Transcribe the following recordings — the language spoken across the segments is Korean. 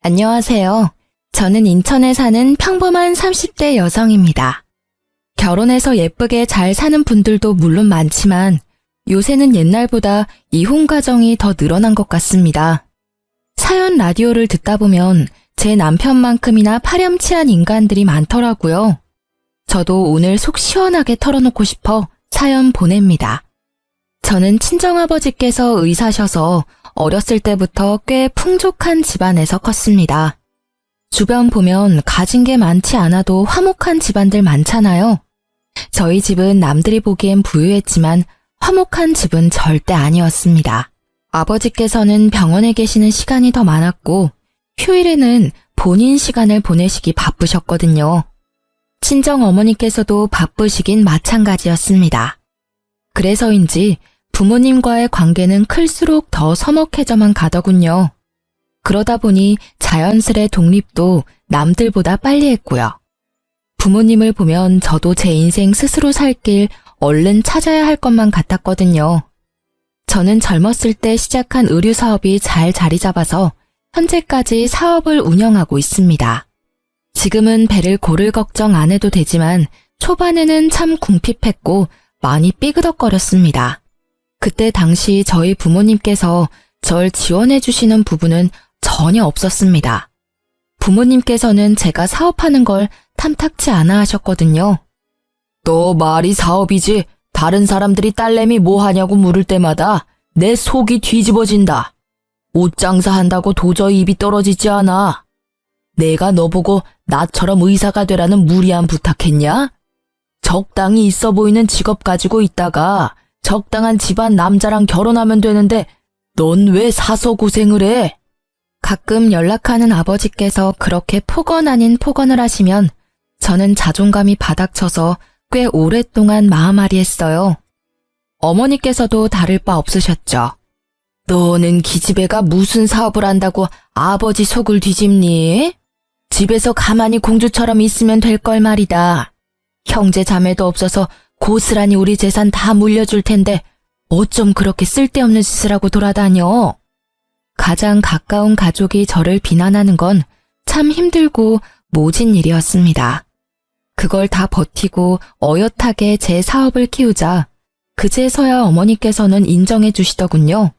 안녕하세요. 저는 인천에 사는 평범한 30대 여성입니다. 결혼해서 예쁘게 잘 사는 분들도 물론 많지만 요새는 옛날보다 이혼 가정이 더 늘어난 것 같습니다. 사연 라디오를 듣다 보면 제 남편만큼이나 파렴치한 인간들이 많더라고요. 저도 오늘 속 시원하게 털어놓고 싶어 사연 보냅니다. 저는 친정아버지께서 의사셔서 어렸을 때부터 꽤 풍족한 집안에서 컸습니다. 주변 보면 가진 게 많지 않아도 화목한 집안들 많잖아요. 저희 집은 남들이 보기엔 부유했지만 화목한 집은 절대 아니었습니다. 아버지께서는 병원에 계시는 시간이 더 많았고 휴일에는 본인 시간을 보내시기 바쁘셨거든요. 친정 어머니께서도 바쁘시긴 마찬가지였습니다. 그래서인지 부모님과의 관계는 클수록 더 서먹해져만 가더군요. 그러다 보니 자연스레 독립도 남들보다 빨리 했고요. 부모님을 보면 저도 제 인생 스스로 살 길 얼른 찾아야 할 것만 같았거든요. 저는 젊었을 때 시작한 의류 사업이 잘 자리 잡아서 현재까지 사업을 운영하고 있습니다. 지금은 배를 고를 걱정 안 해도 되지만 초반에는 참 궁핍했고 많이 삐그덕거렸습니다. 그때 당시 저희 부모님께서 절 지원해 주시는 부분은 전혀 없었습니다. 부모님께서는 제가 사업하는 걸 탐탁치 않아 하셨거든요. 너 말이 사업이지 다른 사람들이 딸내미 뭐 하냐고 물을 때마다 내 속이 뒤집어진다. 옷 장사한다고 도저히 입이 떨어지지 않아. 내가 너보고 나처럼 의사가 되라는 무리한 부탁했냐? 적당히 있어 보이는 직업 가지고 있다가 적당한 집안 남자랑 결혼하면 되는데 넌 왜 사서 고생을 해? 가끔 연락하는 아버지께서 그렇게 폭언 아닌 폭언을 하시면 저는 자존감이 바닥쳐서 꽤 오랫동안 마음앓이했어요. 어머니께서도 다를 바 없으셨죠. 너는 기집애가 무슨 사업을 한다고 아버지 속을 뒤집니? 집에서 가만히 공주처럼 있으면 될 걸 말이다. 형제 자매도 없어서 고스란히 우리 재산 다 물려줄 텐데 어쩜 그렇게 쓸데없는 짓을 하고 돌아다녀? 가장 가까운 가족이 저를 비난하는 건 참 힘들고 모진 일이었습니다. 그걸 다 버티고 어엿하게 제 사업을 키우자 그제서야 어머니께서는 인정해 주시더군요.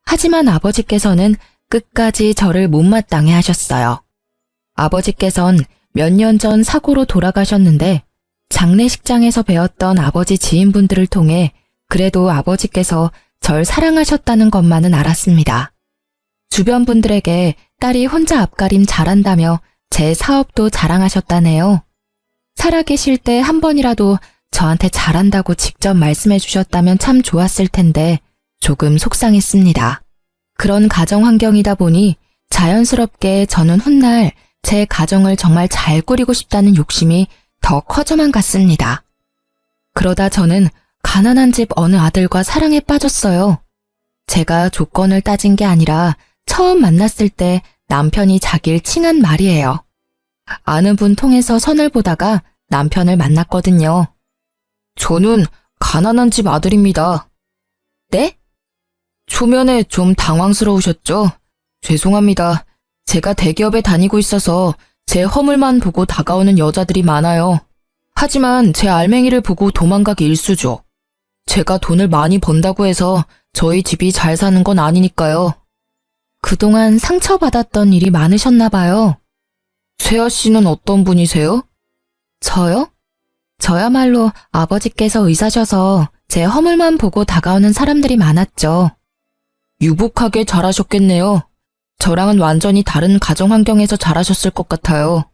하지만 아버지께서는 끝까지 저를 못마땅해 하셨어요. 아버지께선 몇 년 전 사고로 돌아가셨는데 장례식장에서 배웠던 아버지 지인분들을 통해 그래도 아버지께서 절 사랑하셨다는 것만은 알았습니다. 주변 분들에게 딸이 혼자 앞가림 잘한다며 제 사업도 자랑하셨다네요. 살아계실 때 한 번이라도 저한테 잘한다고 직접 말씀해 주셨다면 참 좋았을 텐데 조금 속상했습니다. 그런 가정 환경이다 보니 자연스럽게 저는 훗날 제 가정을 정말 잘 꾸리고 싶다는 욕심이 더 커져만 갔습니다. 그러다 저는 가난한 집 어느 아들과 사랑에 빠졌어요. 제가 조건을 따진 게 아니라 처음 만났을 때 남편이 자기를 칭한 말이에요. 아는 분 통해서 선을 보다가 남편을 만났거든요. 저는 가난한 집 아들입니다. 네? 초면에 좀 당황스러우셨죠? 죄송합니다. 제가 대기업에 다니고 있어서 제 허물만 보고 다가오는 여자들이 많아요. 하지만 제 알맹이를 보고 도망가기 일쑤죠. 제가 돈을 많이 번다고 해서 저희 집이 잘 사는 건 아니니까요. 그동안 상처받았던 일이 많으셨나 봐요. 세아 씨는 어떤 분이세요? 저요? 저야말로 아버지께서 의사셔서 제 허물만 보고 다가오는 사람들이 많았죠. 유복하게 자라셨겠네요. 저랑은 완전히 다른 가정 환경에서 자라셨을 것 같아요.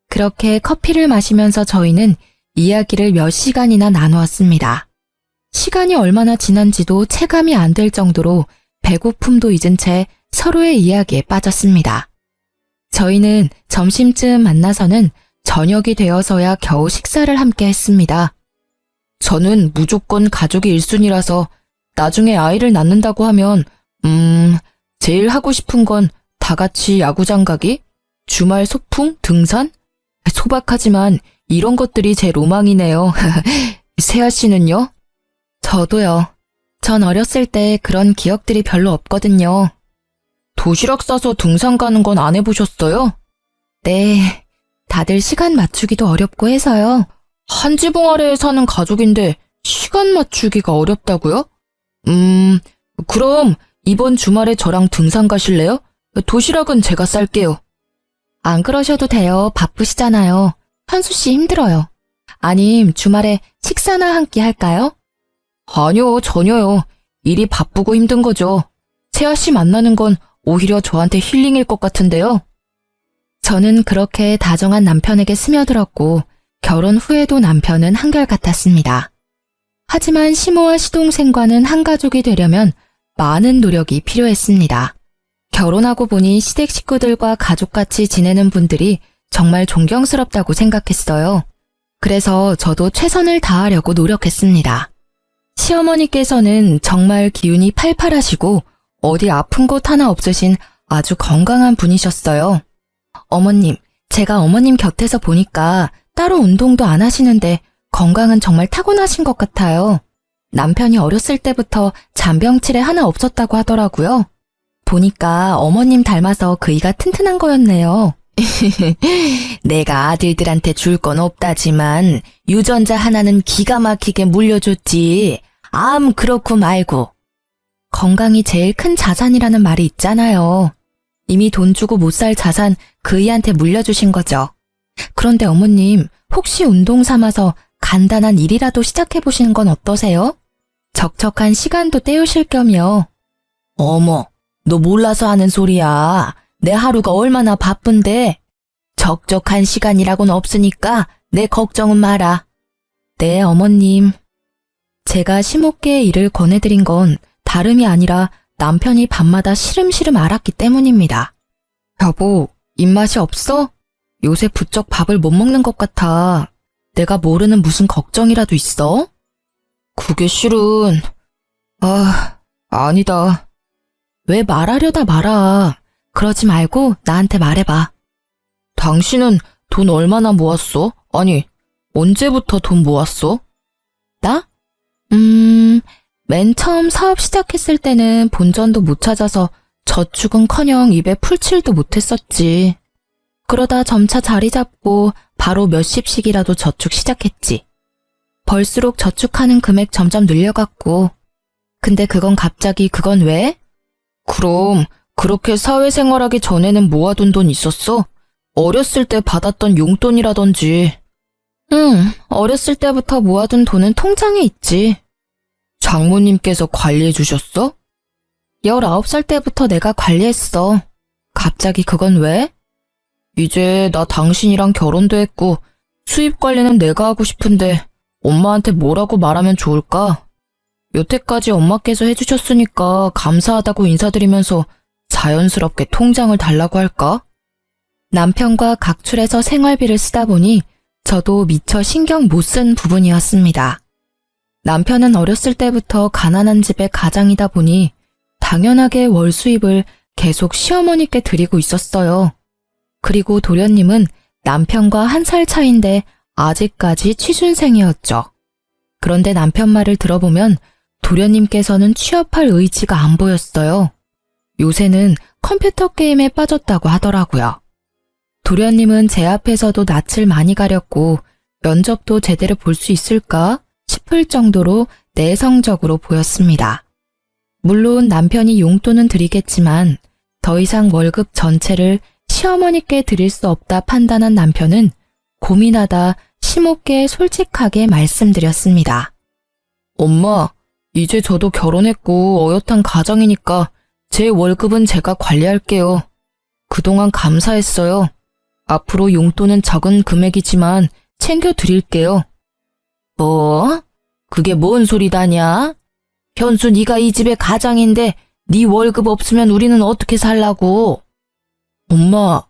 그렇게 커피를 마시면서 저희는 이야기를 몇 시간이나 나누었습니다. 시간이 얼마나 지난지도 체감이 안 될 정도로 배고픔도 잊은 채 서로의 이야기에 빠졌습니다. 저희는 점심쯤 만나서는 저녁이 되어서야 겨우 식사를 함께 했습니다. 저는 무조건 가족이 1순위라서 나중에 아이를 낳는다고 하면 제일 하고 싶은 건 다 같이 야구장 가기? 주말 소풍? 등산? 소박하지만 이런 것들이 제 로망이네요. 세아 씨는요? 저도요. 전 어렸을 때 그런 기억들이 별로 없거든요. 도시락 싸서 등산 가는 건 안 해보셨어요? 네, 다들 시간 맞추기도 어렵고 해서요. 한 지붕 아래에 사는 가족인데 시간 맞추기가 어렵다고요? 그럼 이번 주말에 저랑 등산 가실래요? 도시락은 제가 쌀게요. 안 그러셔도 돼요. 바쁘시잖아요. 현수 씨 힘들어요. 아님 주말에 식사나 한 끼 할까요? 아니요, 전혀요. 일이 바쁘고 힘든 거죠. 세아 씨 만나는 건 오히려 저한테 힐링일 것 같은데요. 저는 그렇게 다정한 남편에게 스며들었고 결혼 후에도 남편은 한결같았습니다. 하지만 시모와 시동생과는 한 가족이 되려면 많은 노력이 필요했습니다. 결혼하고 보니 시댁 식구들과 가족같이 지내는 분들이 정말 존경스럽다고 생각했어요. 그래서 저도 최선을 다하려고 노력했습니다. 시어머니께서는 정말 기운이 팔팔하시고 어디 아픈 곳 하나 없으신 아주 건강한 분이셨어요. 어머님, 제가 어머님 곁에서 보니까 따로 운동도 안 하시는데 건강은 정말 타고나신 것 같아요. 남편이 어렸을 때부터 잔병치레 하나 없었다고 하더라고요. 보니까 어머님 닮아서 그이가 튼튼한 거였네요. 내가 아들들한테 줄 건 없다지만 유전자 하나는 기가 막히게 물려줬지. 그렇고 말고. 건강이 제일 큰 자산이라는 말이 있잖아요. 이미 돈 주고 못 살 자산 그이한테 물려주신 거죠. 그런데 어머님, 혹시 운동 삼아서 간단한 일이라도 시작해보시는 건 어떠세요? 적적한 시간도 때우실 겸요. 어머, 너 몰라서 하는 소리야. 내 하루가 얼마나 바쁜데. 적적한 시간이라고는 없으니까 내 걱정은 마라. 네, 어머님. 제가 시모께 일을 권해드린 건 다름이 아니라 남편이 밤마다 시름시름 앓았기 때문입니다. 여보, 입맛이 없어? 요새 부쩍 밥을 못 먹는 것 같아. 내가 모르는 무슨 걱정이라도 있어? 그게 실은... 아니다. 왜 말하려다 말아. 그러지 말고 나한테 말해봐. 당신은 돈 얼마나 모았어? 아니, 언제부터 돈 모았어? 나? 맨 처음 사업 시작했을 때는 본전도 못 찾아서 저축은커녕 입에 풀칠도 못했었지. 그러다 점차 자리 잡고 바로 몇십씩이라도 저축 시작했지. 벌수록 저축하는 금액 점점 늘려갔고. 근데 그건 왜? 그럼 그렇게 사회생활하기 전에는 모아둔 돈 있었어? 어렸을 때 받았던 용돈이라든지. 어렸을 때부터 모아둔 돈은 통장에 있지. 장모님께서 관리해 주셨어? 19살 때부터 내가 관리했어. 갑자기 그건 왜? 이제 나 당신이랑 결혼도 했고 수입 관리는 내가 하고 싶은데 엄마한테 뭐라고 말하면 좋을까? 여태까지 엄마께서 해주셨으니까 감사하다고 인사드리면서 자연스럽게 통장을 달라고 할까? 남편과 각출해서 생활비를 쓰다 보니 저도 미처 신경 못 쓴 부분이었습니다. 남편은 어렸을 때부터 가난한 집의 가장이다 보니 당연하게 월 수입을 계속 시어머니께 드리고 있었어요. 그리고 도련님은 남편과 1살 차인데 아직까지 취준생이었죠. 그런데 남편 말을 들어보면 도련님께서는 취업할 의지가 안 보였어요. 요새는 컴퓨터 게임에 빠졌다고 하더라고요. 도련님은 제 앞에서도 낯을 많이 가렸고 면접도 제대로 볼 수 있을까 싶을 정도로 내성적으로 보였습니다. 물론 남편이 용돈은 드리겠지만 더 이상 월급 전체를 시어머니께 드릴 수 없다 판단한 남편은 고민하다 시모께 솔직하게 말씀드렸습니다. 엄마, 이제 저도 결혼했고 어엿한 가정이니까 제 월급은 제가 관리할게요. 그동안 감사했어요. 앞으로 용돈은 적은 금액이지만 챙겨드릴게요. 뭐? 그게 뭔 소리다냐? 현수 네가 이 집의 가장인데 네 월급 없으면 우리는 어떻게 살라고? 엄마,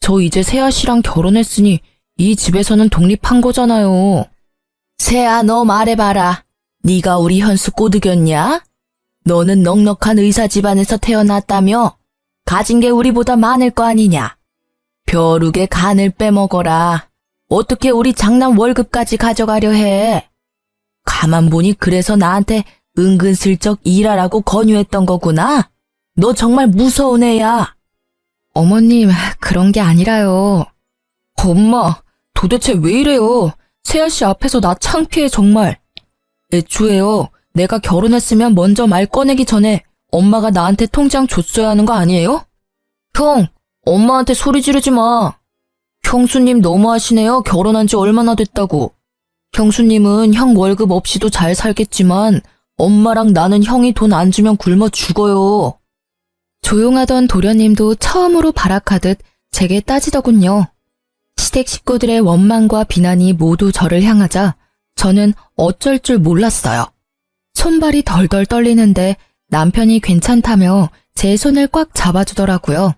저 이제 세아 씨랑 결혼했으니 이 집에서는 독립한 거잖아요. 세아, 너 말해봐라. 네가 우리 현수 꼬드겼냐? 너는 넉넉한 의사 집안에서 태어났다며? 가진 게 우리보다 많을 거 아니냐? 벼룩의 간을 빼먹어라. 어떻게 우리 장남 월급까지 가져가려 해? 가만 보니 그래서 나한테 은근슬쩍 일하라고 권유했던 거구나? 너 정말 무서운 애야. 어머님, 그런 게 아니라요. 엄마, 도대체 왜 이래요? 세아씨 앞에서 나 창피해 정말. 애초에요, 내가 결혼했으면 먼저 말 꺼내기 전에 엄마가 나한테 통장 줬어야 하는 거 아니에요? 형, 엄마한테 소리 지르지 마. 형수님 너무하시네요. 결혼한 지 얼마나 됐다고. 형수님은 형 월급 없이도 잘 살겠지만 엄마랑 나는 형이 돈 안 주면 굶어 죽어요. 조용하던 도련님도 처음으로 발악하듯 제게 따지더군요. 시댁 식구들의 원망과 비난이 모두 저를 향하자 저는 어쩔 줄 몰랐어요. 손발이 덜덜 떨리는데 남편이 괜찮다며 제 손을 꽉 잡아주더라고요.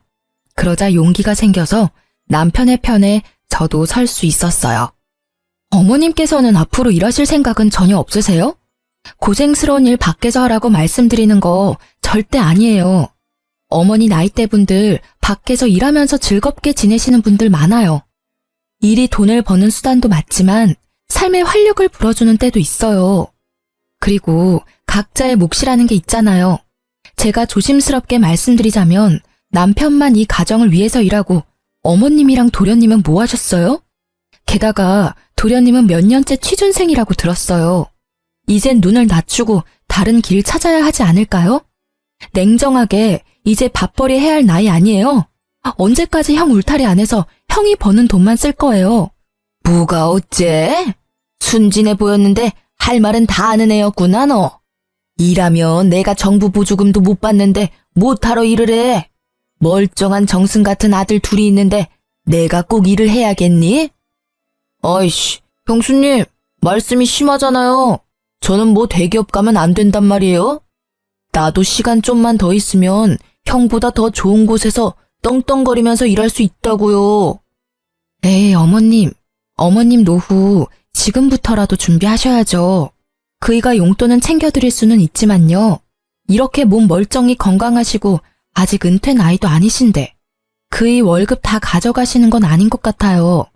그러자 용기가 생겨서 남편의 편에 저도 설 수 있었어요. 어머님께서는 앞으로 일하실 생각은 전혀 없으세요? 고생스러운 일 밖에서 하라고 말씀드리는 거 절대 아니에요. 어머니 나이대 분들 밖에서 일하면서 즐겁게 지내시는 분들 많아요. 일이 돈을 버는 수단도 맞지만 삶의 활력을 불어주는 때도 있어요. 그리고 각자의 몫이라는 게 있잖아요. 제가 조심스럽게 말씀드리자면 남편만 이 가정을 위해서 일하고 어머님이랑 도련님은 뭐 하셨어요? 게다가 도련님은 몇 년째 취준생이라고 들었어요. 이젠 눈을 낮추고 다른 길 찾아야 하지 않을까요? 냉정하게 이제 밥벌이 해야 할 나이 아니에요? 언제까지 형 울타리 안에서 형이 버는 돈만 쓸 거예요? 뭐가 어째? 순진해 보였는데 할 말은 다 아는 애였구나 너. 일하면 내가 정부 보조금도 못 받는데 못하러 일을 해. 멀쩡한 정승 같은 아들 둘이 있는데 내가 꼭 일을 해야겠니? 아이씨, 형수님, 말씀이 심하잖아요. 저는 뭐 대기업 가면 안 된단 말이에요? 나도 시간 좀만 더 있으면 형보다 더 좋은 곳에서 떵떵거리면서 일할 수 있다고요. 에이, 어머님 노후 지금부터라도 준비하셔야죠. 그이가 용돈은 챙겨드릴 수는 있지만요. 이렇게 몸 멀쩡히 건강하시고 아직 은퇴 나이도 아니신데 그이 월급 다 가져가시는 건 아닌 것 같아요.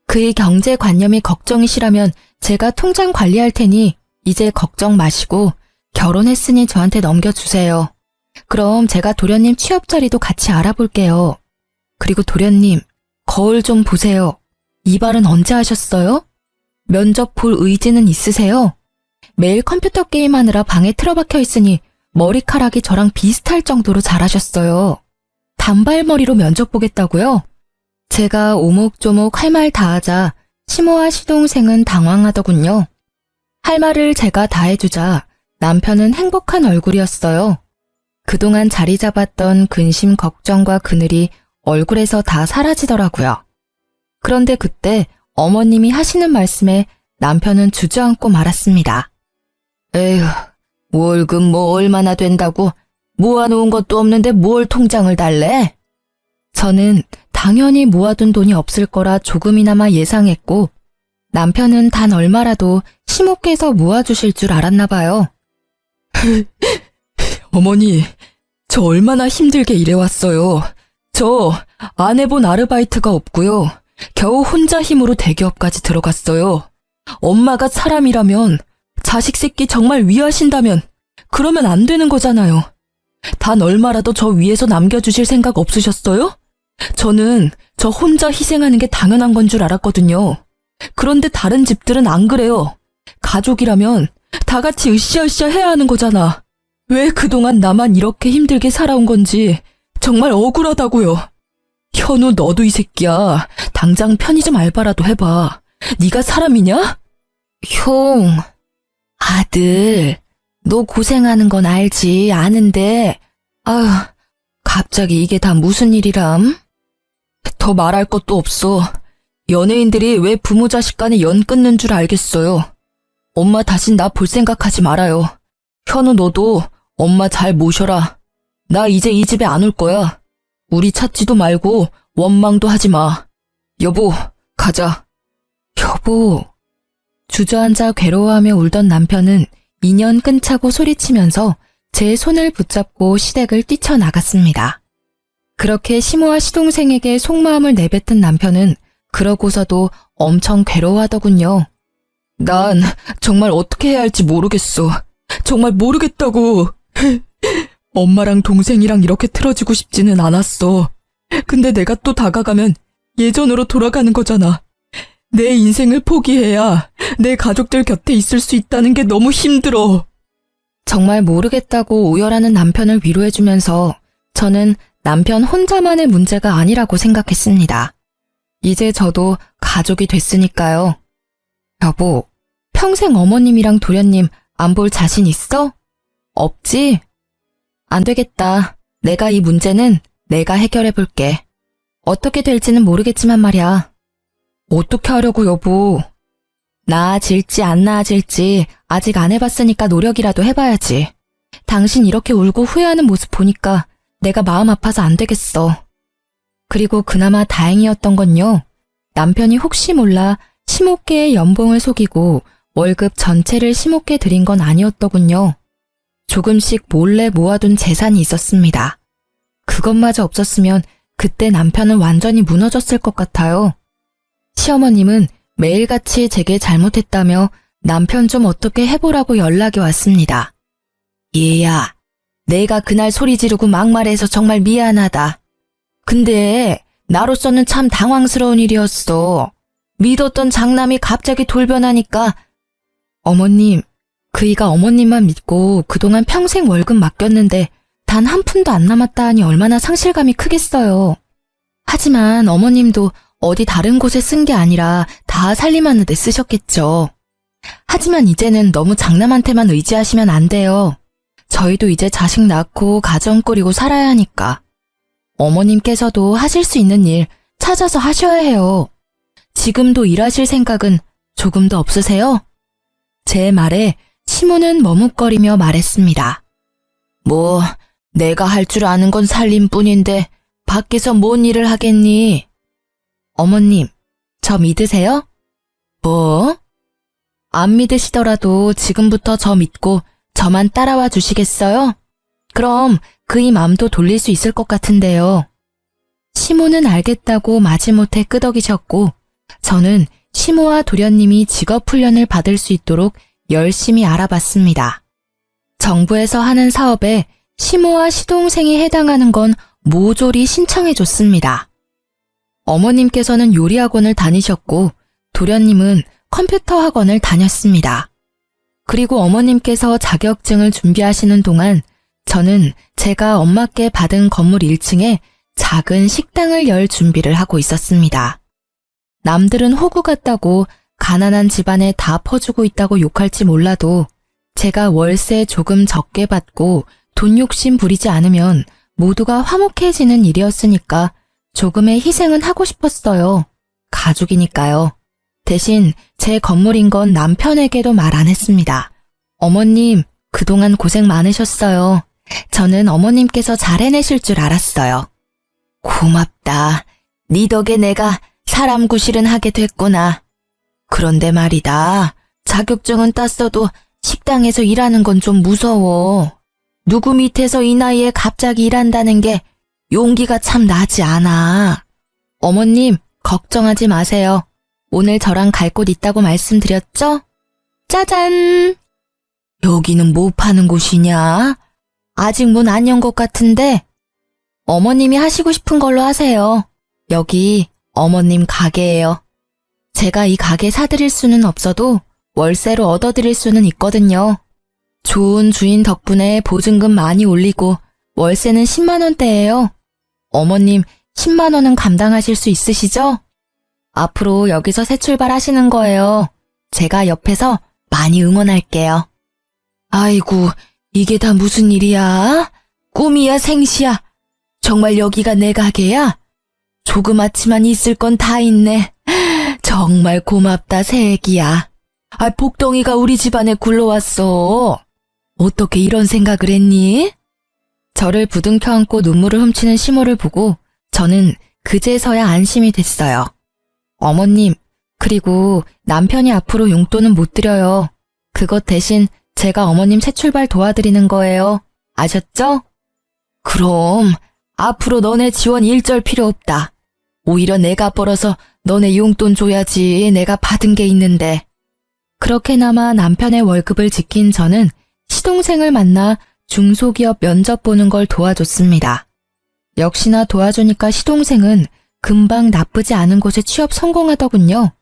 그의 경제관념이 걱정이시라면 제가 통장 관리할 테니 이제 걱정 마시고 결혼했으니 저한테 넘겨주세요. 그럼 제가 도련님 취업 자리도 같이 알아볼게요. 그리고 도련님, 거울 좀 보세요. 이발은 언제 하셨어요? 면접 볼 의지는 있으세요? 매일 컴퓨터 게임하느라 방에 틀어박혀 있으니 머리카락이 저랑 비슷할 정도로 잘하셨어요. 단발머리로 면접 보겠다고요? 제가 오목조목 할 말 다 하자 시모와 시동생은 당황하더군요. 할 말을 제가 다 해주자 남편은 행복한 얼굴이었어요. 그동안 자리 잡았던 근심 걱정과 그늘이 얼굴에서 다 사라지더라고요. 그런데 그때 어머님이 하시는 말씀에 남편은 주저앉고 말았습니다. 에휴, 월급 뭐 얼마나 된다고 모아놓은 것도 없는데 뭘 통장을 달래? 저는 당연히 모아둔 돈이 없을 거라 조금이나마 예상했고 남편은 단 얼마라도 시모께서 모아주실 줄 알았나 봐요. 어머니, 저 얼마나 힘들게 일해왔어요. 저 안 해본 아르바이트가 없고요. 겨우 혼자 힘으로 대기업까지 들어갔어요. 엄마가 사람이라면 자식 새끼 정말 위하신다면 그러면 안 되는 거잖아요. 단 얼마라도 저 위에서 남겨주실 생각 없으셨어요? 저는 저 혼자 희생하는 게 당연한 건 줄 알았거든요. 그런데 다른 집들은 안 그래요. 가족이라면 다 같이 으쌰으쌰 해야 하는 거잖아. 왜 그동안 나만 이렇게 힘들게 살아온 건지 정말 억울하다고요. 현우, 너도 이 새끼야. 당장 편의점 알바라도 해봐. 네가 사람이냐? 형, 아들, 너 고생하는 건 알지, 아는데, 아휴, 갑자기 이게 다 무슨 일이람? 더 말할 것도 없어. 연예인들이 왜 부모 자식 간에 연 끊는 줄 알겠어요. 엄마 다신 나 볼 생각하지 말아요. 현우, 너도 엄마 잘 모셔라. 나 이제 이 집에 안 올 거야. 우리 찾지도 말고 원망도 하지 마. 여보, 가자. 여보. 주저앉아 괴로워하며 울던 남편은 2년 끈차고 소리치면서 제 손을 붙잡고 시댁을 뛰쳐나갔습니다. 그렇게 시모와 시동생에게 속마음을 내뱉은 남편은 그러고서도 엄청 괴로워하더군요. 난 정말 어떻게 해야 할지 모르겠어. 정말 모르겠다고. 엄마랑 동생이랑 이렇게 틀어지고 싶지는 않았어. 근데 내가 또 다가가면 예전으로 돌아가는 거잖아. 내 인생을 포기해야 내 가족들 곁에 있을 수 있다는 게 너무 힘들어. 정말 모르겠다고 오열하는 남편을 위로해주면서 저는 남편 혼자만의 문제가 아니라고 생각했습니다. 이제 저도 가족이 됐으니까요. 여보, 평생 어머님이랑 도련님 안 볼 자신 있어? 없지? 안 되겠다. 내가 이 문제는 내가 해결해 볼게. 어떻게 될지는 모르겠지만 말이야. 어떻게 하려고 여보? 나아질지 안 나아질지 아직 안 해봤으니까 노력이라도 해봐야지. 당신 이렇게 울고 후회하는 모습 보니까 내가 마음 아파서 안 되겠어. 그리고 그나마 다행이었던 건요. 남편이 혹시 몰라 심호께의 연봉을 속이고 월급 전체를 심호께 드린 건 아니었더군요. 조금씩 몰래 모아둔 재산이 있었습니다. 그것마저 없었으면 그때 남편은 완전히 무너졌을 것 같아요. 시어머님은 매일같이 제게 잘못했다며 남편 좀 어떻게 해보라고 연락이 왔습니다. 얘야, 내가 그날 소리 지르고 막말해서 정말 미안하다. 근데 나로서는 참 당황스러운 일이었어. 믿었던 장남이 갑자기 돌변하니까. 어머님, 그이가 어머님만 믿고 그동안 평생 월급 맡겼는데 단 한 푼도 안 남았다 하니 얼마나 상실감이 크겠어요. 하지만 어머님도 어디 다른 곳에 쓴 게 아니라 다 살림하는 데 쓰셨겠죠. 하지만 이제는 너무 장남한테만 의지하시면 안 돼요. 저희도 이제 자식 낳고 가정 꾸리고 살아야 하니까. 어머님께서도 하실 수 있는 일 찾아서 하셔야 해요. 지금도 일하실 생각은 조금도 없으세요? 제 말에 시모는 머뭇거리며 말했습니다. 뭐, 내가 할 줄 아는 건 살림뿐인데 밖에서 뭔 일을 하겠니? 어머님, 저 믿으세요? 뭐? 안 믿으시더라도 지금부터 저 믿고 저만 따라와 주시겠어요? 그럼 그이 맘도 돌릴 수 있을 것 같은데요. 시모는 알겠다고 마지못해 끄덕이셨고 저는 시모와 도련님이 직업훈련을 받을 수 있도록 열심히 알아봤습니다. 정부에서 하는 사업에 시모와 시동생이 해당하는 건 모조리 신청해줬습니다. 어머님께서는 요리학원을 다니셨고 도련님은 컴퓨터 학원을 다녔습니다. 그리고 어머님께서 자격증을 준비하시는 동안 저는 제가 엄마께 받은 건물 1층에 작은 식당을 열 준비를 하고 있었습니다. 남들은 호구 같다고 가난한 집안에 다 퍼주고 있다고 욕할지 몰라도 제가 월세 조금 적게 받고 돈 욕심 부리지 않으면 모두가 화목해지는 일이었으니까 조금의 희생은 하고 싶었어요. 가족이니까요. 대신 제 건물인 건 남편에게도 말 안 했습니다. 어머님, 그동안 고생 많으셨어요. 저는 어머님께서 잘 해내실 줄 알았어요. 고맙다. 네 덕에 내가 사람 구실은 하게 됐구나. 그런데 말이다. 자격증은 땄어도 식당에서 일하는 건 좀 무서워. 누구 밑에서 이 나이에 갑자기 일한다는 게 용기가 참 나지 않아. 어머님, 걱정하지 마세요. 오늘 저랑 갈 곳 있다고 말씀드렸죠? 짜잔! 여기는 뭐 파는 곳이냐? 아직 문 안 연 것 같은데? 어머님이 하시고 싶은 걸로 하세요. 여기 어머님 가게예요. 제가 이 가게 사드릴 수는 없어도 월세로 얻어드릴 수는 있거든요. 좋은 주인 덕분에 보증금 많이 올리고 월세는 10만 원대예요. 어머님 10만 원은 감당하실 수 있으시죠? 앞으로 여기서 새 출발하시는 거예요. 제가 옆에서 많이 응원할게요. 아이고, 이게 다 무슨 일이야? 꿈이야 생시야? 정말 여기가 내 가게야? 조그맣지만 있을 건 다 있네. 정말 고맙다 새애기야. 아, 복덩이가 우리 집안에 굴러왔어. 어떻게 이런 생각을 했니? 저를 부둥켜 안고 눈물을 훔치는 시모를 보고 저는 그제서야 안심이 됐어요. 어머님, 그리고 남편이 앞으로 용돈은 못 드려요. 그것 대신 제가 어머님 새 출발 도와드리는 거예요. 아셨죠? 그럼 앞으로 너네 지원 일절 필요 없다. 오히려 내가 벌어서 너네 용돈 줘야지. 내가 받은 게 있는데. 그렇게나마 남편의 월급을 지킨 저는 시동생을 만나 중소기업 면접 보는 걸 도와줬습니다. 역시나 도와주니까 시동생은 금방 나쁘지 않은 곳에 취업 성공하더군요.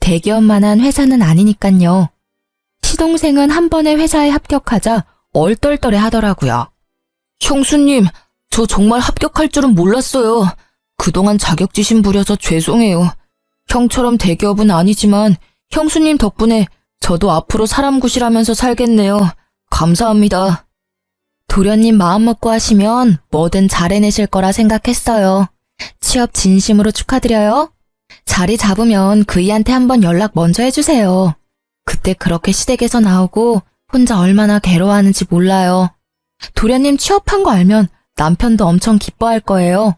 대기업만한 회사는 아니니깐요. 시동생은 한 번에 회사에 합격하자 얼떨떨해 하더라고요. 형수님, 저 정말 합격할 줄은 몰랐어요. 그동안 자격지심 부려서 죄송해요. 형처럼 대기업은 아니지만 형수님 덕분에 저도 앞으로 사람 구실하면서 살겠네요. 감사합니다. 도련님 마음 먹고 하시면 뭐든 잘 해내실 거라 생각했어요. 취업 진심으로 축하드려요. 자리 잡으면 그이한테 한번 연락 먼저 해주세요. 그때 그렇게 시댁에서 나오고 혼자 얼마나 괴로워하는지 몰라요. 도련님 취업한 거 알면 남편도 엄청 기뻐할 거예요.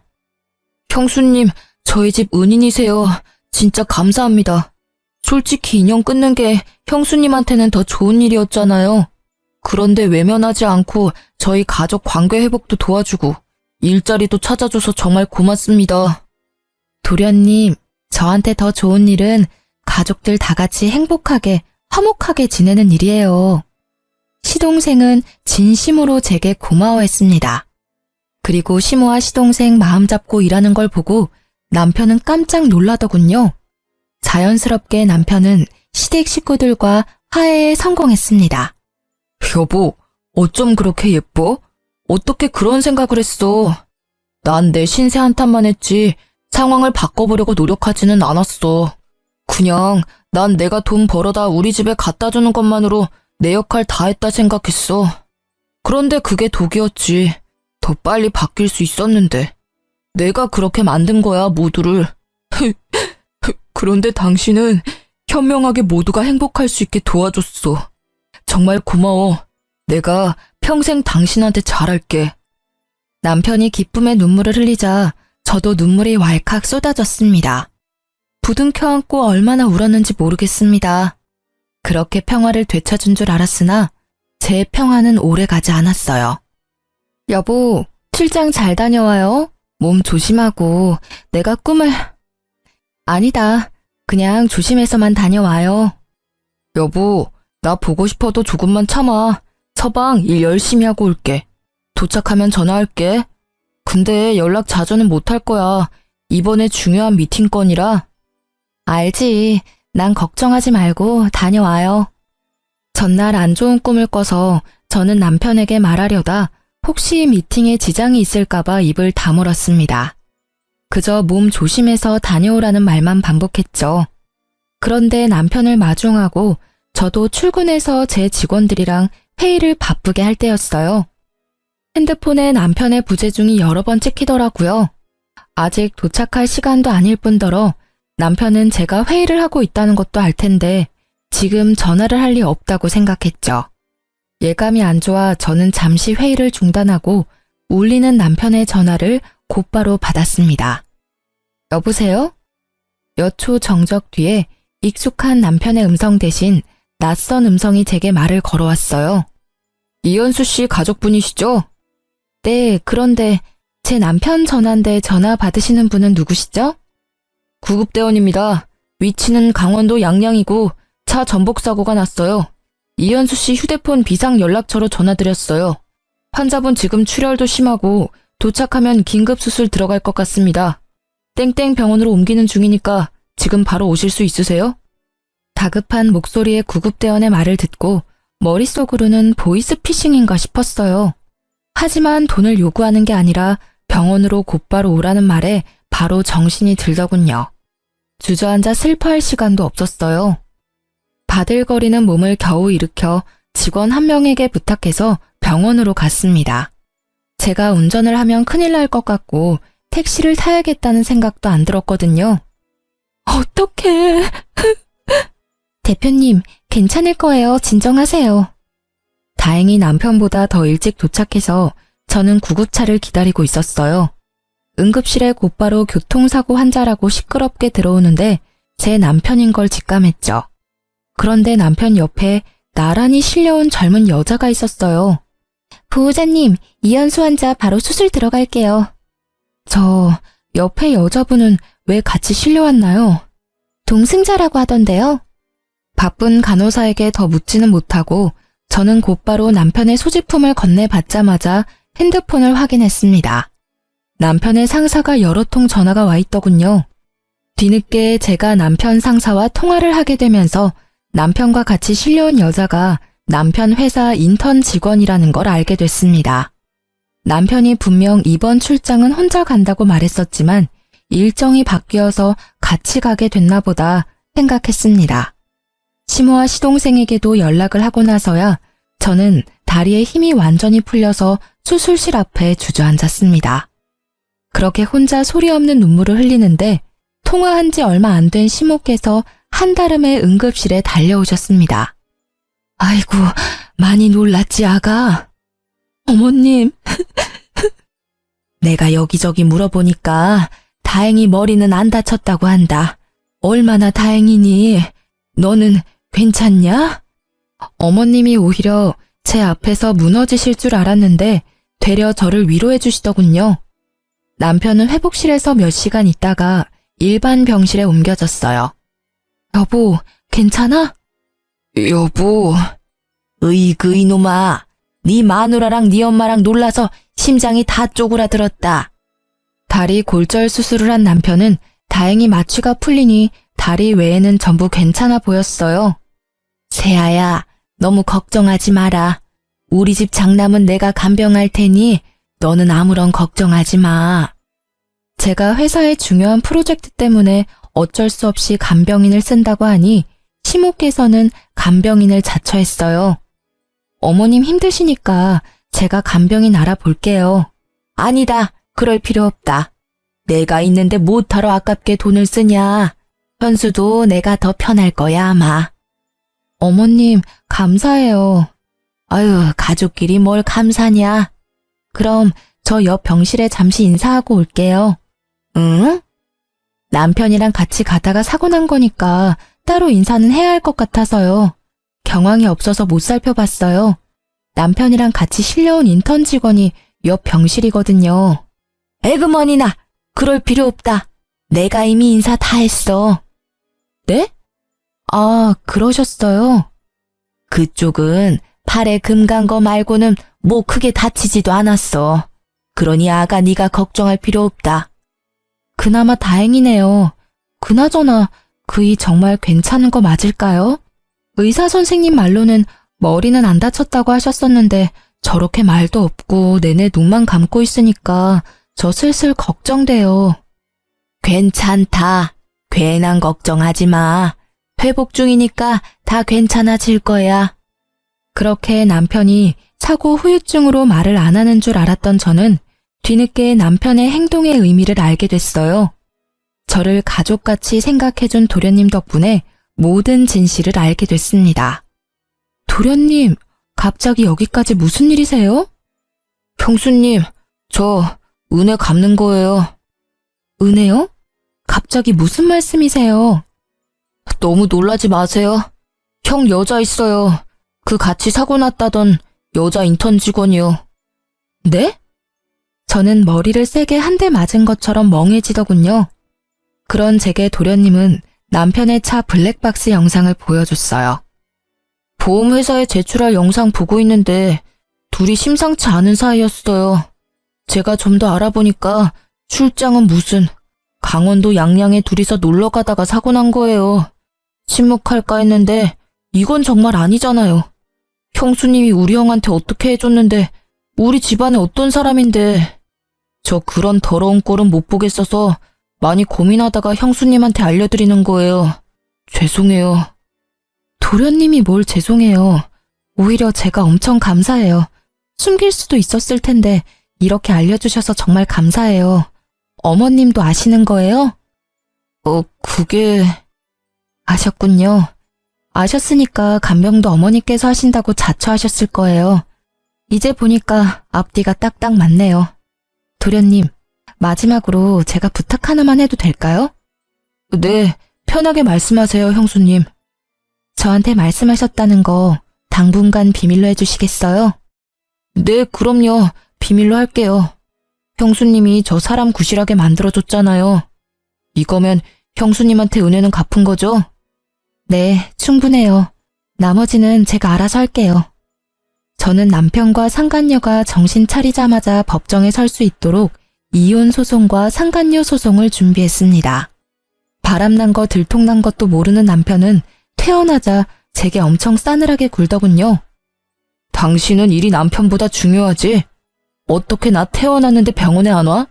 형수님, 저희 집 은인이세요. 진짜 감사합니다. 솔직히 인연 끊는 게 형수님한테는 더 좋은 일이었잖아요. 그런데 외면하지 않고 저희 가족 관계 회복도 도와주고 일자리도 찾아줘서 정말 고맙습니다. 도련님, 저한테 더 좋은 일은 가족들 다 같이 행복하게, 화목하게 지내는 일이에요. 시동생은 진심으로 제게 고마워했습니다. 그리고 시모와 시동생 마음 잡고 일하는 걸 보고 남편은 깜짝 놀라더군요. 자연스럽게 남편은 시댁 식구들과 화해에 성공했습니다. 여보, 어쩜 그렇게 예뻐? 어떻게 그런 생각을 했어? 난 내 신세 한탄만 했지 상황을 바꿔보려고 노력하지는 않았어. 그냥 난 내가 돈 벌어다 우리 집에 갖다 주는 것만으로 내 역할 다 했다 생각했어. 그런데 그게 독이었지. 더 빨리 바뀔 수 있었는데. 내가 그렇게 만든 거야, 모두를. 그런데 당신은 현명하게 모두가 행복할 수 있게 도와줬어. 정말 고마워. 내가 평생 당신한테 잘할게. 남편이 기쁨의 눈물을 흘리자 저도 눈물이 왈칵 쏟아졌습니다. 부둥켜 안고 얼마나 울었는지 모르겠습니다. 그렇게 평화를 되찾은 줄 알았으나 제 평화는 오래가지 않았어요. 여보, 출장 잘 다녀와요. 몸 조심하고 내가 꿈을... 아니다. 그냥 조심해서만 다녀와요. 여보, 나 보고 싶어도 조금만 참아. 서방 일 열심히 하고 올게. 도착하면 전화할게. 근데 연락 자주는 못할 거야. 이번에 중요한 미팅 건이라. 알지. 난 걱정하지 말고 다녀와요. 전날 안 좋은 꿈을 꿔서 저는 남편에게 말하려다 혹시 미팅에 지장이 있을까봐 입을 다물었습니다. 그저 몸 조심해서 다녀오라는 말만 반복했죠. 그런데 남편을 마중하고 저도 출근해서 제 직원들이랑 회의를 바쁘게 할 때였어요. 핸드폰에 남편의 부재중이 여러 번 찍히더라고요. 아직 도착할 시간도 아닐 뿐더러 남편은 제가 회의를 하고 있다는 것도 알 텐데 지금 전화를 할 리 없다고 생각했죠. 예감이 안 좋아 저는 잠시 회의를 중단하고 울리는 남편의 전화를 곧바로 받았습니다. 여보세요? 몇 초 정적 뒤에 익숙한 남편의 음성 대신 낯선 음성이 제게 말을 걸어왔어요. 이현수 씨 가족분이시죠? 네, 그런데 제 남편 전화인데 전화 받으시는 분은 누구시죠? 구급대원입니다. 위치는 강원도 양양이고 차 전복 사고가 났어요. 이현수 씨 휴대폰 비상 연락처로 전화드렸어요. 환자분 지금 출혈도 심하고 도착하면 긴급 수술 들어갈 것 같습니다. 땡땡 병원으로 옮기는 중이니까 지금 바로 오실 수 있으세요? 다급한 목소리의 구급대원의 말을 듣고 머릿속으로는 보이스피싱인가 싶었어요. 하지만 돈을 요구하는 게 아니라 병원으로 곧바로 오라는 말에 바로 정신이 들더군요. 주저앉아 슬퍼할 시간도 없었어요. 바들거리는 몸을 겨우 일으켜 직원 한 명에게 부탁해서 병원으로 갔습니다. 제가 운전을 하면 큰일 날 것 같고 택시를 타야겠다는 생각도 안 들었거든요. 어떡해. 대표님, 괜찮을 거예요. 진정하세요. 다행히 남편보다 더 일찍 도착해서 저는 구급차를 기다리고 있었어요. 응급실에 곧바로 교통사고 환자라고 시끄럽게 들어오는데 제 남편인 걸 직감했죠. 그런데 남편 옆에 나란히 실려온 젊은 여자가 있었어요. 보호자님, 이현수 환자 바로 수술 들어갈게요. 저 옆에 여자분은 왜 같이 실려왔나요? 동승자라고 하던데요. 바쁜 간호사에게 더 묻지는 못하고 저는 곧바로 남편의 소지품을 건네받자마자 핸드폰을 확인했습니다. 남편의 상사가 여러 통 전화가 와 있더군요. 뒤늦게 제가 남편 상사와 통화를 하게 되면서 남편과 같이 실려온 여자가 남편 회사 인턴 직원이라는 걸 알게 됐습니다. 남편이 분명 이번 출장은 혼자 간다고 말했었지만 일정이 바뀌어서 같이 가게 됐나 보다 생각했습니다. 시모와 시동생에게도 연락을 하고 나서야 저는 다리에 힘이 완전히 풀려서 수술실 앞에 주저앉았습니다. 그렇게 혼자 소리 없는 눈물을 흘리는데 통화한 지 얼마 안 된 시모께서 한달음에 응급실에 달려오셨습니다. 아이고, 많이 놀랐지, 아가? 어머님. 내가 여기저기 물어보니까 다행히 머리는 안 다쳤다고 한다. 얼마나 다행이니? 너는 괜찮냐? 어머님이 오히려 제 앞에서 무너지실 줄 알았는데 되려 저를 위로해 주시더군요. 남편은 회복실에서 몇 시간 있다가 일반 병실에 옮겨졌어요. 여보, 괜찮아? 여보. 으이그 이놈아. 네 마누라랑 네 엄마랑 놀라서 심장이 다 쪼그라들었다. 다리 골절 수술을 한 남편은 다행히 마취가 풀리니 다리 외에는 전부 괜찮아 보였어요. 세아야, 너무 걱정하지 마라. 우리 집 장남은 내가 간병할 테니 너는 아무런 걱정하지 마. 제가 회사의 중요한 프로젝트 때문에 어쩔 수 없이 간병인을 쓴다고 하니 시모께서는 간병인을 자처했어요. 어머님 힘드시니까 제가 간병인 알아볼게요. 아니다, 그럴 필요 없다. 내가 있는데 뭐하러 아깝게 돈을 쓰냐. 현수도 내가 더 편할 거야 아마. 어머님, 감사해요. 아유, 가족끼리 뭘 감사냐. 그럼 저 옆 병실에 잠시 인사하고 올게요. 응? 남편이랑 같이 가다가 사고 난 거니까 따로 인사는 해야 할 것 같아서요. 경황이 없어서 못 살펴봤어요. 남편이랑 같이 실려온 인턴 직원이 옆 병실이거든요. 에그머니나, 그럴 필요 없다. 내가 이미 인사 다 했어. 네? 아, 그러셨어요? 그쪽은 팔에 금 간 거 말고는 뭐 크게 다치지도 않았어. 그러니 아가 네가 걱정할 필요 없다. 그나마 다행이네요. 그나저나 그이 정말 괜찮은 거 맞을까요? 의사 선생님 말로는 머리는 안 다쳤다고 하셨었는데 저렇게 말도 없고 내내 눈만 감고 있으니까 저 슬슬 걱정돼요. 괜찮다. 괜한 걱정하지 마. 회복 중이니까 다 괜찮아질 거야. 그렇게 남편이 사고 후유증으로 말을 안 하는 줄 알았던 저는 뒤늦게 남편의 행동의 의미를 알게 됐어요. 저를 가족같이 생각해준 도련님 덕분에 모든 진실을 알게 됐습니다. 도련님, 갑자기 여기까지 무슨 일이세요? 형수님, 저 은혜 갚는 거예요. 은혜요? 갑자기 무슨 말씀이세요? 너무 놀라지 마세요. 형 여자 있어요. 그 같이 사고 났다던 여자 인턴 직원이요. 네? 저는 머리를 세게 한 대 맞은 것처럼 멍해지더군요. 그런 제게 도련님은 남편의 차 블랙박스 영상을 보여줬어요. 보험회사에 제출할 영상 보고 있는데 둘이 심상치 않은 사이였어요. 제가 좀 더 알아보니까 출장은 무슨 강원도 양양에 둘이서 놀러 가다가 사고 난 거예요. 침묵할까 했는데 이건 정말 아니잖아요. 형수님이 우리 형한테 어떻게 해줬는데 우리 집안에 어떤 사람인데 저 그런 더러운 꼴은 못 보겠어서 많이 고민하다가 형수님한테 알려드리는 거예요. 죄송해요. 도련님이 뭘 죄송해요. 오히려 제가 엄청 감사해요. 숨길 수도 있었을 텐데 이렇게 알려주셔서 정말 감사해요. 어머님도 아시는 거예요? 그게... 아셨군요. 아셨으니까 간병도 어머니께서 하신다고 자처하셨을 거예요. 이제 보니까 앞뒤가 딱딱 맞네요. 도련님, 마지막으로 제가 부탁 하나만 해도 될까요? 네, 편하게 말씀하세요, 형수님. 저한테 말씀하셨다는 거 당분간 비밀로 해주시겠어요? 네, 그럼요. 비밀로 할게요. 형수님이 저 사람 구실하게 만들어줬잖아요. 이거면 형수님한테 은혜는 갚은 거죠? 네, 충분해요. 나머지는 제가 알아서 할게요. 저는 남편과 상간녀가 정신 차리자마자 법정에 설 수 있도록 이혼 소송과 상간녀 소송을 준비했습니다. 바람난 거 들통난 것도 모르는 남편은 태어나자 제게 엄청 싸늘하게 굴더군요. 당신은 일이 남편보다 중요하지? 어떻게 나 태어났는데 병원에 안 와?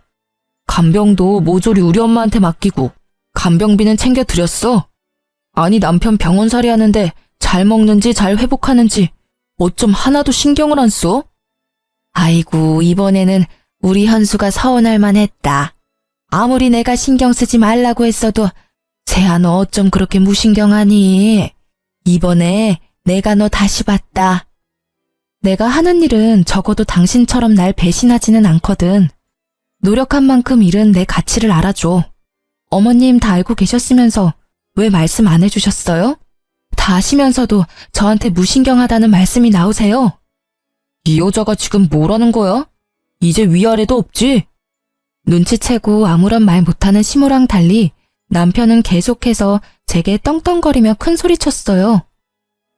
간병도 모조리 우리 엄마한테 맡기고 간병비는 챙겨드렸어. 아니 남편 병원살이 하는데 잘 먹는지 잘 회복하는지 어쩜 하나도 신경을 안 써? 아이고 이번에는 우리 현수가 서운할 만했다. 아무리 내가 신경 쓰지 말라고 했어도 세아 너 어쩜 그렇게 무신경하니? 이번에 내가 너 다시 봤다. 내가 하는 일은 적어도 당신처럼 날 배신하지는 않거든. 노력한 만큼 일은 내 가치를 알아줘. 어머님 다 알고 계셨으면서 왜 말씀 안 해주셨어요? 다 아시면서도 저한테 무신경하다는 말씀이 나오세요. 이 여자가 지금 뭐라는 거야? 이제 위아래도 없지? 눈치채고 아무런 말 못하는 시모랑 달리 남편은 계속해서 제게 떵떵거리며 큰 소리쳤어요.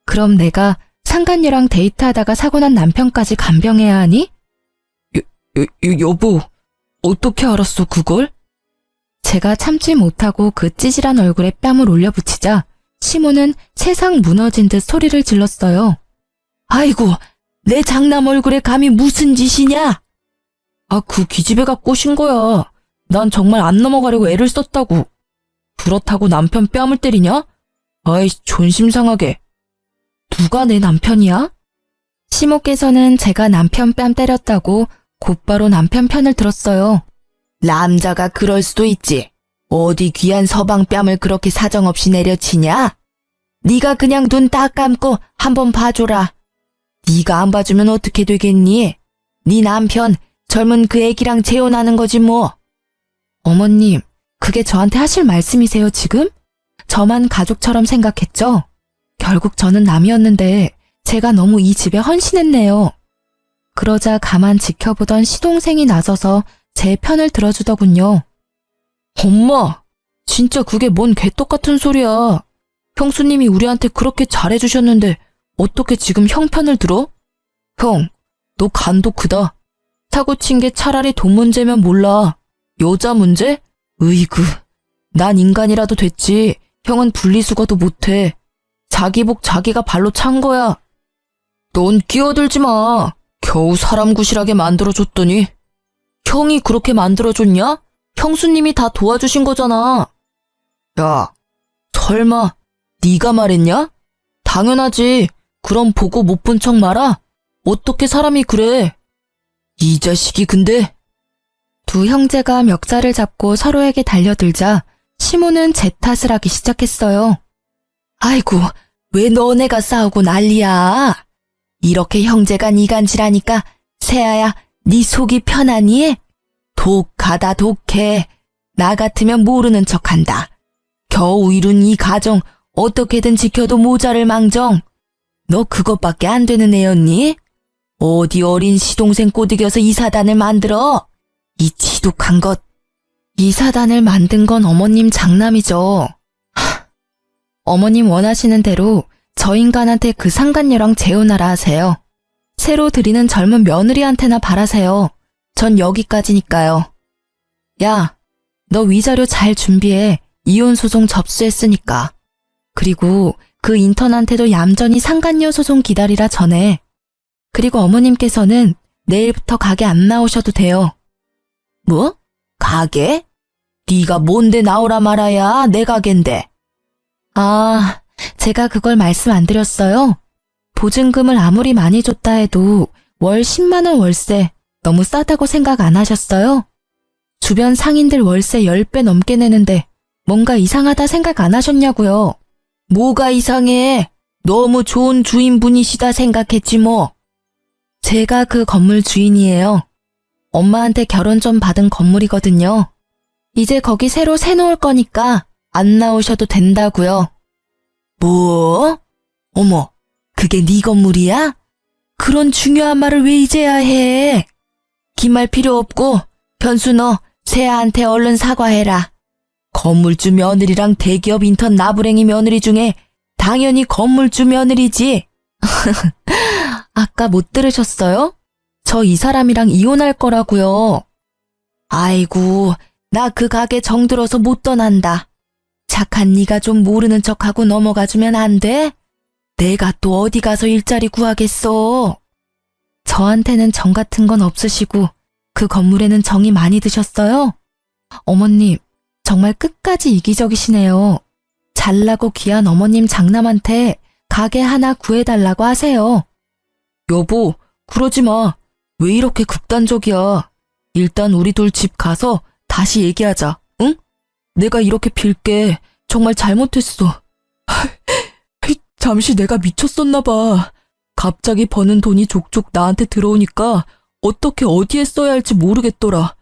그럼 내가 상간녀랑 데이트하다가 사고난 남편까지 간병해야 하니? 여보, 어떻게 알았어 그걸? 제가 참지 못하고 그 찌질한 얼굴에 뺨을 올려붙이자 시모는 세상 무너진 듯 소리를 질렀어요. 아이고, 내 장남 얼굴에 감히 무슨 짓이냐? 아, 그 기집애가 꼬신 거야. 난 정말 안 넘어가려고 애를 썼다고. 그렇다고 남편 뺨을 때리냐? 아이, 존심상하게. 누가 내 남편이야? 시모께서는 제가 남편 뺨 때렸다고 곧바로 남편 편을 들었어요. 남자가 그럴 수도 있지. 어디 귀한 서방 뺨을 그렇게 사정없이 내려치냐? 네가 그냥 눈 딱 감고 한번 봐줘라. 네가 안 봐주면 어떻게 되겠니? 네 남편 젊은 그 애기랑 재혼하는 거지 뭐. 어머님, 그게 저한테 하실 말씀이세요 지금? 저만 가족처럼 생각했죠? 결국 저는 남이었는데 제가 너무 이 집에 헌신했네요. 그러자 가만 지켜보던 시동생이 나서서 제 편을 들어주더군요. 엄마, 진짜 그게 뭔 개떡같은 소리야. 형수님이 우리한테 그렇게 잘해주셨는데 어떻게 지금 형 편을 들어? 형, 너 간도 크다. 사고 친 게 차라리 돈 문제면 몰라. 여자 문제? 으이구, 난 인간이라도 됐지. 형은 분리수거도 못해. 자기 복 자기가 발로 찬 거야. 넌 끼어들지 마. 겨우 사람 구실하게 만들어줬더니. 형이 그렇게 만들어줬냐? 형수님이 다 도와주신 거잖아. 야, 설마 네가 말했냐? 당연하지. 그럼 보고 못 본 척 말아? 어떻게 사람이 그래? 이 자식이 근데. 두 형제가 멱살을 잡고 서로에게 달려들자 시모는 제 탓을 하기 시작했어요. 아이고, 왜 너네가 싸우고 난리야? 이렇게 형제가 이간질하니까 세아야, 네 속이 편하니? 독하다 독해. 나 같으면 모르는 척한다. 겨우 이룬 이 가정 어떻게든 지켜도 모자를 망정. 너 그것밖에 안 되는 애였니? 어디 어린 시동생 꼬드겨서 이 사단을 만들어? 이 지독한 것. 이 사단을 만든 건 어머님 장남이죠. 어머님 원하시는 대로 저 인간한테 그 상간녀랑 재혼하라 하세요. 새로 들이는 젊은 며느리한테나 바라세요. 전 여기까지니까요. 야, 너 위자료 잘 준비해. 이혼 소송 접수했으니까. 그리고 그 인턴한테도 얌전히 상간녀 소송 기다리라 전해. 그리고 어머님께서는 내일부터 가게 안 나오셔도 돼요. 뭐? 가게? 네가 뭔데 나오라 말아야 내 가게인데. 아, 제가 그걸 말씀 안 드렸어요? 보증금을 아무리 많이 줬다 해도 월 10만 원 월세 너무 싸다고 생각 안 하셨어요? 주변 상인들 월세 10배 넘게 내는데 뭔가 이상하다 생각 안 하셨냐고요? 뭐가 이상해? 너무 좋은 주인분이시다 생각했지 뭐. 제가 그 건물 주인이에요. 엄마한테 결혼 좀 받은 건물이거든요. 이제 거기 새로 새놓을 거니까 안 나오셔도 된다고요. 뭐? 어머, 그게 네 건물이야? 그런 중요한 말을 왜 이제야 해? 긴 말 필요 없고 현수 너 세아한테 얼른 사과해라. 건물주 며느리랑 대기업 인턴 나부랭이 며느리 중에 당연히 건물주 며느리지. 아까 못 들으셨어요? 저 이 사람이랑 이혼할 거라고요. 아이고, 나 그 가게 정들어서 못 떠난다. 착한 네가 좀 모르는 척하고 넘어가주면 안 돼? 내가 또 어디 가서 일자리 구하겠어. 저한테는 정 같은 건 없으시고 그 건물에는 정이 많이 드셨어요? 어머님, 정말 끝까지 이기적이시네요. 잘나고 귀한 어머님 장남한테 가게 하나 구해달라고 하세요. 여보, 그러지 마. 왜 이렇게 극단적이야? 일단 우리 둘 집 가서 다시 얘기하자, 응? 내가 이렇게 빌게. 정말 잘못했어. 잠시 내가 미쳤었나 봐. 갑자기 버는 돈이 족족 나한테 들어오니까 어떻게 어디에 써야 할지 모르겠더라.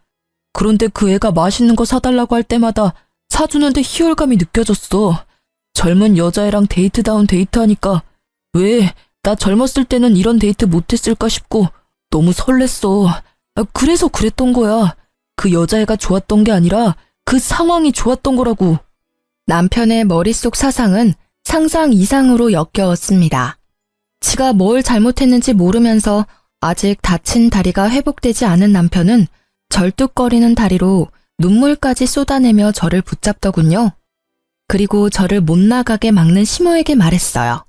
그런데 그 애가 맛있는 거 사달라고 할 때마다 사주는데 희열감이 느껴졌어. 젊은 여자애랑 데이트다운 데이트하니까 왜 나 젊었을 때는 이런 데이트 못했을까 싶고 너무 설렜어. 그래서 그랬던 거야. 그 여자애가 좋았던 게 아니라 그 상황이 좋았던 거라고. 남편의 머릿속 사상은 상상 이상으로 역겨웠습니다. 지가 뭘 잘못했는지 모르면서 아직 다친 다리가 회복되지 않은 남편은 절뚝거리는 다리로 눈물까지 쏟아내며 저를 붙잡더군요. 그리고 저를 못 나가게 막는 시모에게 말했어요.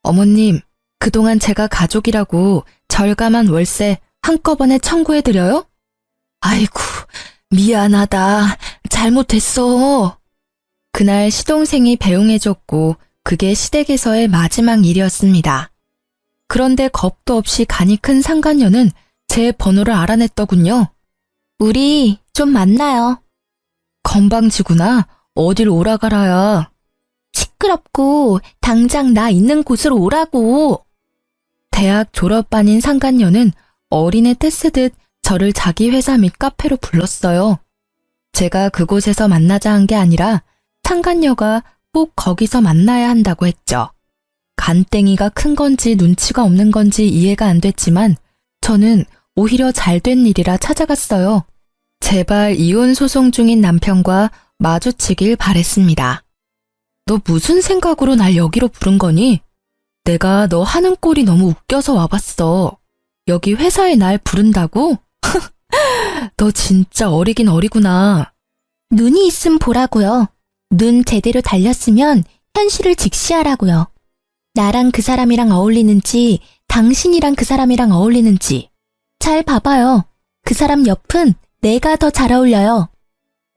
어머님, 그동안 제가 가족이라고 절감한 월세 한꺼번에 청구해드려요? 아이고, 미안하다. 잘못했어. 그날 시동생이 배웅해줬고 그게 시댁에서의 마지막 일이었습니다. 그런데 겁도 없이 간이 큰 상간녀는 제 번호를 알아냈더군요. 우리 좀 만나요. 건방지구나. 어딜 오라가라야. 시끄럽고 당장 나 있는 곳으로 오라고. 대학 졸업반인 상간녀는 어린애 떼쓰듯 저를 자기 회사 및 카페로 불렀어요. 제가 그곳에서 만나자 한 게 아니라 상간녀가 꼭 거기서 만나야 한다고 했죠. 간땡이가 큰 건지 눈치가 없는 건지 이해가 안 됐지만 저는 오히려 잘된 일이라 찾아갔어요. 제발 이혼 소송 중인 남편과 마주치길 바랬습니다. 너 무슨 생각으로 날 여기로 부른 거니? 내가 너 하는 꼴이 너무 웃겨서 와봤어. 여기 회사에 날 부른다고? 너 진짜 어리긴 어리구나. 눈이 있음 보라고요. 눈 제대로 달렸으면 현실을 직시하라고요. 나랑 그 사람이랑 어울리는지 당신이랑 그 사람이랑 어울리는지 잘 봐봐요. 그 사람 옆은 내가 더 잘 어울려요.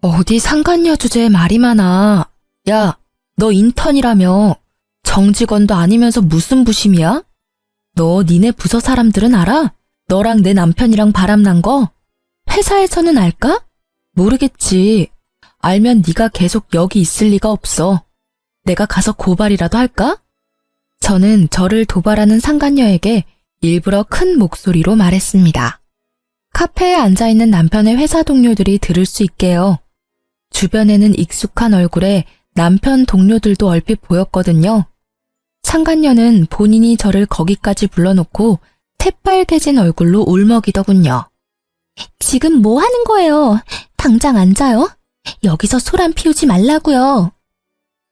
어디 상간녀 주제에 말이 많아. 야, 너 인턴이라며. 정직원도 아니면서 무슨 부심이야? 너 니네 부서 사람들은 알아? 너랑 내 남편이랑 바람난 거? 회사에서는 알까? 모르겠지. 알면 네가 계속 여기 있을 리가 없어. 내가 가서 고발이라도 할까? 저는 저를 도발하는 상간녀에게 일부러 큰 목소리로 말했습니다. 카페에 앉아있는 남편의 회사 동료들이 들을 수 있게요. 주변에는 익숙한 얼굴에 남편 동료들도 얼핏 보였거든요. 상간녀는 본인이 저를 거기까지 불러놓고 새빨개진 얼굴로 울먹이더군요. 지금 뭐 하는 거예요? 당장 앉아요. 여기서 소란 피우지 말라고요.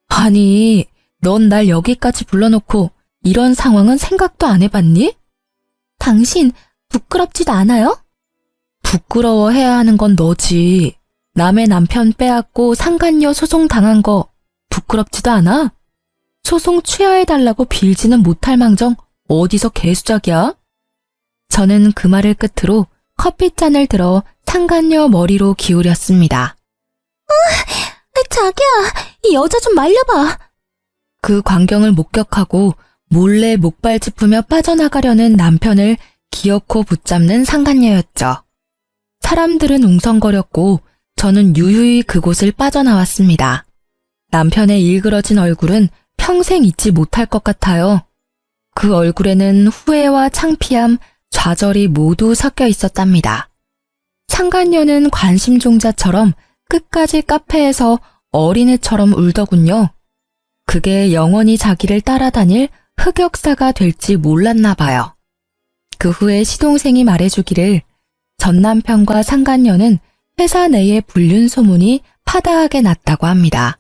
아니, 넌 날 여기까지 불러놓고 이런 상황은 생각도 안 해봤니? 당신 부끄럽지도 않아요? 부끄러워해야 하는 건 너지. 남의 남편 빼앗고 상간녀 소송 당한 거 부끄럽지도 않아? 소송 취하해달라고 빌지는 못할 망정 어디서 개수작이야? 저는 그 말을 끝으로 커피잔을 들어 상간녀 머리로 기울였습니다. 자기야, 이 여자 좀 말려봐. 그 광경을 목격하고 몰래 목발 짚으며 빠져나가려는 남편을 기어코 붙잡는 상간녀였죠. 사람들은 웅성거렸고 저는 유유히 그곳을 빠져나왔습니다. 남편의 일그러진 얼굴은 평생 잊지 못할 것 같아요. 그 얼굴에는 후회와 창피함, 좌절이 모두 섞여 있었답니다. 상간녀는 관심종자처럼 끝까지 카페에서 어린애처럼 울더군요. 그게 영원히 자기를 따라다닐 흑역사가 될지 몰랐나 봐요. 그 후에 시동생이 말해주기를 전 남편과 상간녀는 회사 내에 불륜 소문이 파다하게 났다고 합니다.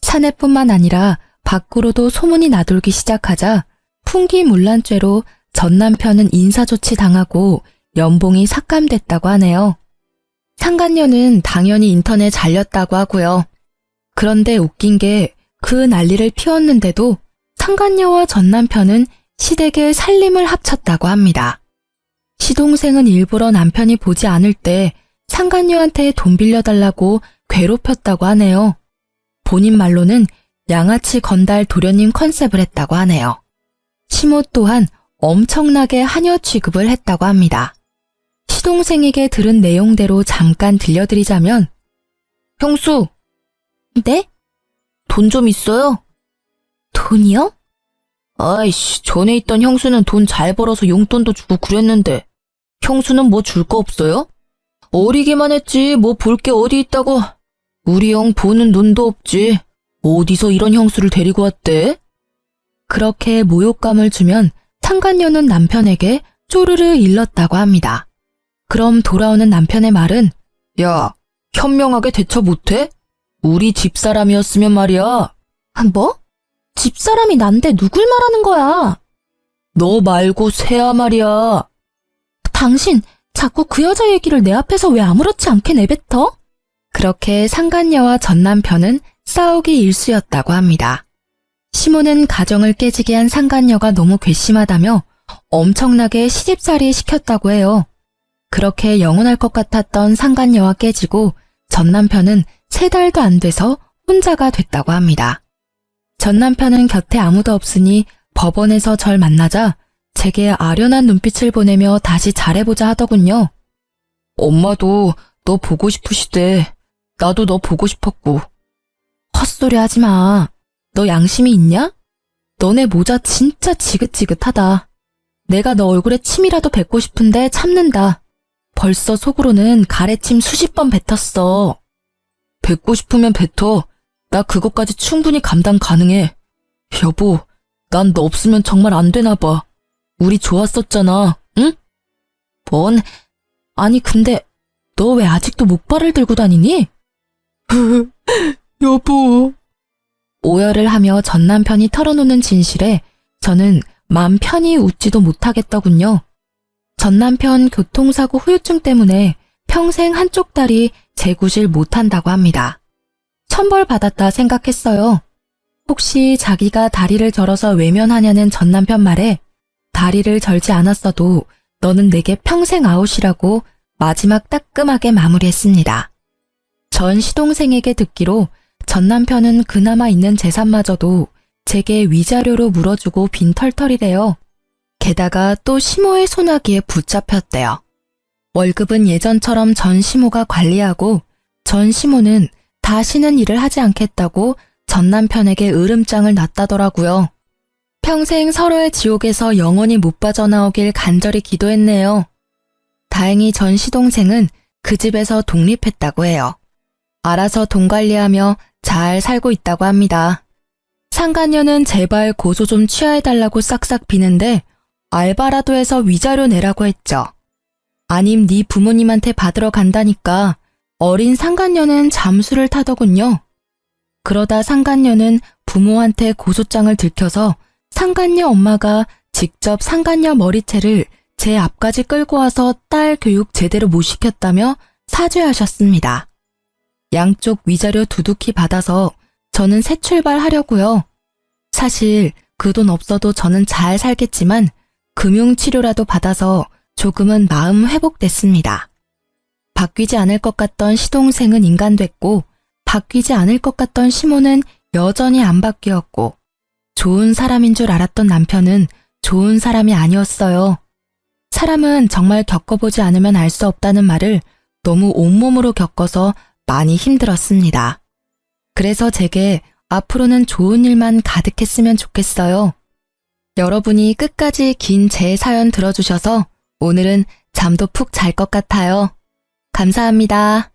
사내뿐만 아니라 밖으로도 소문이 나돌기 시작하자 풍기문란죄로 전 남편은 인사조치 당하고 연봉이 삭감됐다고 하네요. 상간녀는 당연히 인턴에 잘렸다고 하고요. 그런데 웃긴 게 그 난리를 피웠는데도 상간녀와 전 남편은 시댁의 살림을 합쳤다고 합니다. 시동생은 일부러 남편이 보지 않을 때 상간녀한테 돈 빌려달라고 괴롭혔다고 하네요. 본인 말로는 양아치 건달 도련님 컨셉을 했다고 하네요. 시모 또한 엄청나게 하녀 취급을 했다고 합니다. 시동생에게 들은 내용대로 잠깐 들려드리자면, 형수. 네? 돈 좀 있어요? 돈이요? 아이씨, 전에 있던 형수는 돈 잘 벌어서 용돈도 주고 그랬는데 형수는 뭐 줄 거 없어요? 어리기만 했지 뭐 볼 게 어디 있다고. 우리 형 보는 눈도 없지. 어디서 이런 형수를 데리고 왔대? 그렇게 모욕감을 주면 상간녀는 남편에게 쪼르르 일렀다고 합니다. 그럼 돌아오는 남편의 말은, 야, 현명하게 대처 못해? 우리 집사람이었으면 말이야. 뭐? 집사람이 난데 누굴 말하는 거야? 너 말고 새야 말이야. 당신 자꾸 그 여자 얘기를 내 앞에서 왜 아무렇지 않게 내뱉어? 그렇게 상간녀와 전 남편은 싸우기 일쑤였다고 합니다. 시모는 가정을 깨지게 한 상간녀가 너무 괘씸하다며 엄청나게 시집살이 시켰다고 해요. 그렇게 영원할 것 같았던 상간녀와 깨지고 전 남편은 3달도 안 돼서 혼자가 됐다고 합니다. 전 남편은 곁에 아무도 없으니 법원에서 절 만나자 제게 아련한 눈빛을 보내며 다시 잘해보자 하더군요. 엄마도 너 보고 싶으시대. 나도 너 보고 싶었고. 헛소리 하지 마. 너 양심이 있냐? 너네 모자 진짜 지긋지긋하다. 내가 너 얼굴에 침이라도 뱉고 싶은데 참는다. 벌써 속으로는 가래침 수십 번 뱉었어. 뱉고 싶으면 뱉어. 나 그것까지 충분히 감당 가능해. 여보, 난 너 없으면 정말 안 되나 봐. 우리 좋았었잖아, 응? 아니 근데 너 왜 아직도 목발을 들고 다니니? 여보. 오열을 하며 전 남편이 털어놓는 진실에 저는 맘 편히 웃지도 못하겠더군요. 전 남편 교통사고 후유증 때문에 평생 한쪽 다리 재구실 못한다고 합니다. 천벌받았다 생각했어요. 혹시 자기가 다리를 절어서 외면하냐는 전 남편 말에 다리를 절지 않았어도 너는 내게 평생 아웃이라고 마지막 따끔하게 마무리했습니다. 전 시동생에게 듣기로 전 남편은 그나마 있는 재산마저도 제게 위자료로 물어주고 빈털털이래요. 게다가 또 시모의 소나기에 붙잡혔대요. 월급은 예전처럼 전 시모가 관리하고 전 시모는 다시는 일을 하지 않겠다고 전 남편에게 으름장을 놨다더라고요. 평생 서로의 지옥에서 영원히 못 빠져나오길 간절히 기도했네요. 다행히 전 시동생은 그 집에서 독립했다고 해요. 알아서 돈 관리하며 잘 살고 있다고 합니다. 상간녀는 제발 고소 좀 취하해달라고 싹싹 비는데 알바라도 해서 위자료 내라고 했죠. 아님 네 부모님한테 받으러 간다니까 어린 상간녀는 잠수를 타더군요. 그러다 상간녀는 부모한테 고소장을 들켜서 상간녀 엄마가 직접 상간녀 머리채를 제 앞까지 끌고 와서 딸 교육 제대로 못 시켰다며 사죄하셨습니다. 양쪽 위자료 두둑히 받아서 저는 새 출발하려고요. 사실 그 돈 없어도 저는 잘 살겠지만 금융치료라도 받아서 조금은 마음 회복됐습니다. 바뀌지 않을 것 같던 시동생은 인간됐고 바뀌지 않을 것 같던 시모는 여전히 안 바뀌었고 좋은 사람인 줄 알았던 남편은 좋은 사람이 아니었어요. 사람은 정말 겪어보지 않으면 알 수 없다는 말을 너무 온몸으로 겪어서 많이 힘들었습니다. 그래서 제게 앞으로는 좋은 일만 가득했으면 좋겠어요. 여러분이 끝까지 긴 제 사연 들어주셔서 오늘은 잠도 푹 잘 것 같아요. 감사합니다.